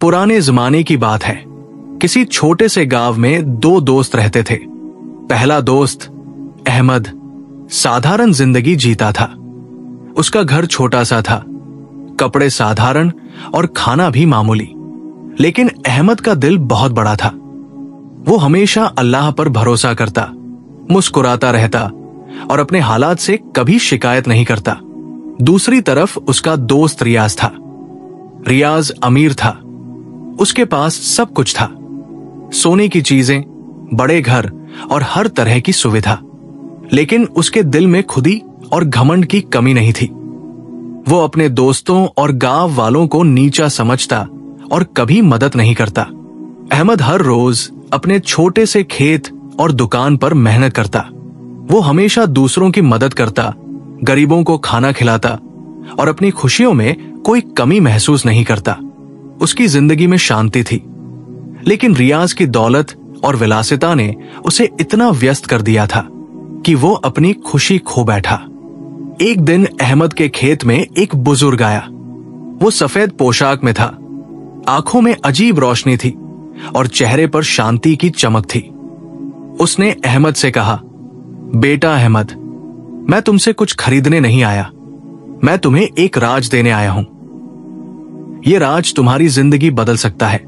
पुराने जमाने की बात है। किसी छोटे से गांव में दो दोस्त रहते थे। पहला दोस्त अहमद साधारण जिंदगी जीता था। उसका घर छोटा सा था, कपड़े साधारण और खाना भी मामूली। लेकिन अहमद का दिल बहुत बड़ा था। वो हमेशा अल्लाह पर भरोसा करता, मुस्कुराता रहता और अपने हालात से कभी शिकायत नहीं करता। दूसरी तरफ उसका दोस्त रियाज था। रियाज अमीर था। उसके पास सब कुछ था, सोने की चीजें, बड़े घर और हर तरह की सुविधा। लेकिन उसके दिल में खुदी और घमंड की कमी नहीं थी। वो अपने दोस्तों और गांव वालों को नीचा समझता और कभी मदद नहीं करता। अहमद हर रोज अपने छोटे से खेत और दुकान पर मेहनत करता। वो हमेशा दूसरों की मदद करता, गरीबों को खाना खिलाता और अपनी खुशियों में कोई कमी महसूस नहीं करता। उसकी जिंदगी में शांति थी। लेकिन रियाज की दौलत और विलासिता ने उसे इतना व्यस्त कर दिया था कि वो अपनी खुशी खो बैठा। एक दिन अहमद के खेत में एक बुजुर्ग आया। वो सफेद पोशाक में था, आंखों में अजीब रोशनी थी और चेहरे पर शांति की चमक थी। उसने अहमद से कहा, बेटा अहमद, मैं तुमसे कुछ खरीदने नहीं आया, मैं तुम्हें एक राज देने आया हूं। यह राज तुम्हारी जिंदगी बदल सकता है,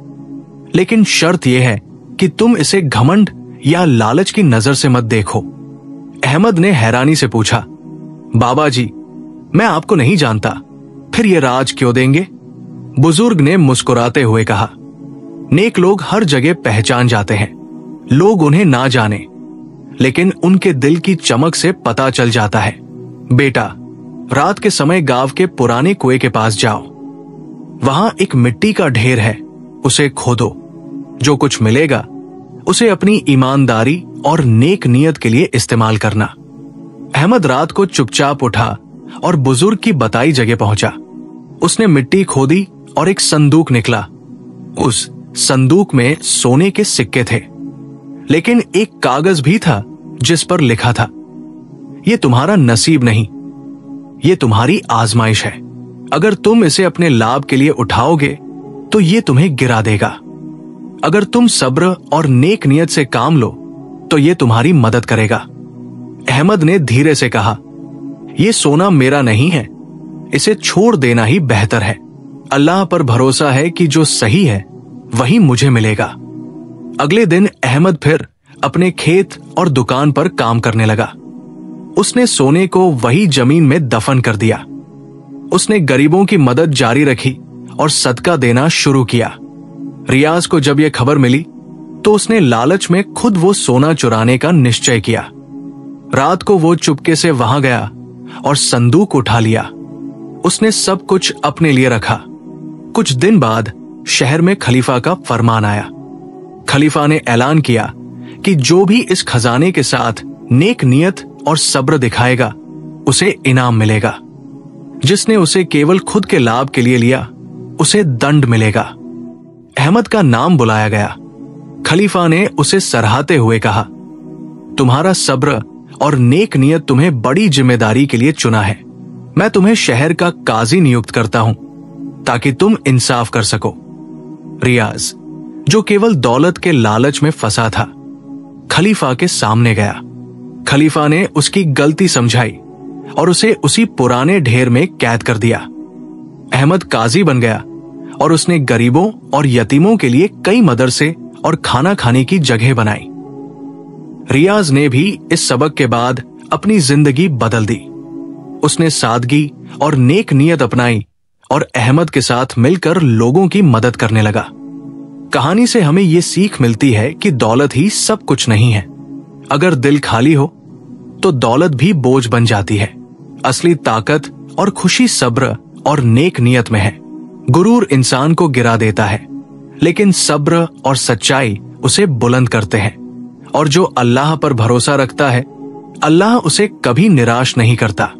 लेकिन शर्त यह है कि तुम इसे घमंड या लालच की नजर से मत देखो। अहमद ने हैरानी से पूछा, बाबा जी, मैं आपको नहीं जानता, फिर यह राज क्यों देंगे? बुजुर्ग ने मुस्कुराते हुए कहा, नेक लोग हर जगह पहचान जाते हैं। लोग उन्हें ना जाने, लेकिन उनके दिल की चमक से पता चल जाता है। बेटा, रात के समय गांव के पुराने कुएं के पास जाओ। वहां एक मिट्टी का ढेर है, उसे खोदो। जो कुछ मिलेगा उसे अपनी ईमानदारी और नेक नियत के लिए इस्तेमाल करना। अहमद रात को चुपचाप उठा और बुजुर्ग की बताई जगह पहुंचा। उसने मिट्टी खोदी और एक संदूक निकला। उस संदूक में सोने के सिक्के थे, लेकिन एक कागज भी था जिस पर लिखा था, यह तुम्हारा नसीब नहीं, ये तुम्हारी आजमाइश है। अगर तुम इसे अपने लाभ के लिए उठाओगे तो ये तुम्हें गिरा देगा। अगर तुम सब्र और नेक नियत से काम लो तो ये तुम्हारी मदद करेगा। अहमद ने धीरे से कहा, यह सोना मेरा नहीं है, इसे छोड़ देना ही बेहतर है। अल्लाह पर भरोसा है कि जो सही है वही मुझे मिलेगा। अगले दिन अहमद फिर अपने खेत और दुकान पर काम करने लगा। उसने सोने को वही जमीन में दफन कर दिया। उसने गरीबों की मदद जारी रखी और सदका देना शुरू किया। रियाज को जब यह खबर मिली तो उसने लालच में खुद वो सोना चुराने का निश्चय किया। रात को वो चुपके से वहां गया और संदूक उठा लिया। उसने सब कुछ अपने लिए रखा। कुछ दिन बाद शहर में खलीफा का फरमान आया। खलीफा ने ऐलान किया कि जो भी इस खजाने के साथ नेक नियत और सब्र दिखाएगा उसे इनाम मिलेगा। जिसने उसे केवल खुद के लाभ के लिए लिया उसे दंड मिलेगा। अहमद का नाम बुलाया गया। खलीफा ने उसे सराहते हुए कहा, तुम्हारा सब्र और नेक नियत तुम्हें बड़ी जिम्मेदारी के लिए चुना है। मैं तुम्हें शहर का काजी नियुक्त करता हूं ताकि तुम इंसाफ कर सको। रियाज, जो केवल दौलत के लालच में फंसा था, खलीफा के सामने गया। खलीफा ने उसकी गलती समझाई और उसे उसी पुराने ढेर में कैद कर दिया। अहमद काजी बन गया और उसने गरीबों और यतीमों के लिए कई मदरसे और खाना खाने की जगह बनाई। रियाज ने भी इस सबक के बाद अपनी जिंदगी बदल दी। उसने सादगी और नेक नियत अपनाई और अहमद के साथ मिलकर लोगों की मदद करने लगा। कहानी से हमें यह सीख मिलती है कि दौलत ही सब कुछ नहीं है। अगर दिल खाली हो तो दौलत भी बोझ बन जाती है। असली ताकत और खुशी सब्र और नेक नियत में है। गुरूर इंसान को गिरा देता है, लेकिन सब्र और सच्चाई उसे बुलंद करते हैं। और जो अल्लाह पर भरोसा रखता है, अल्लाह उसे कभी निराश नहीं करता।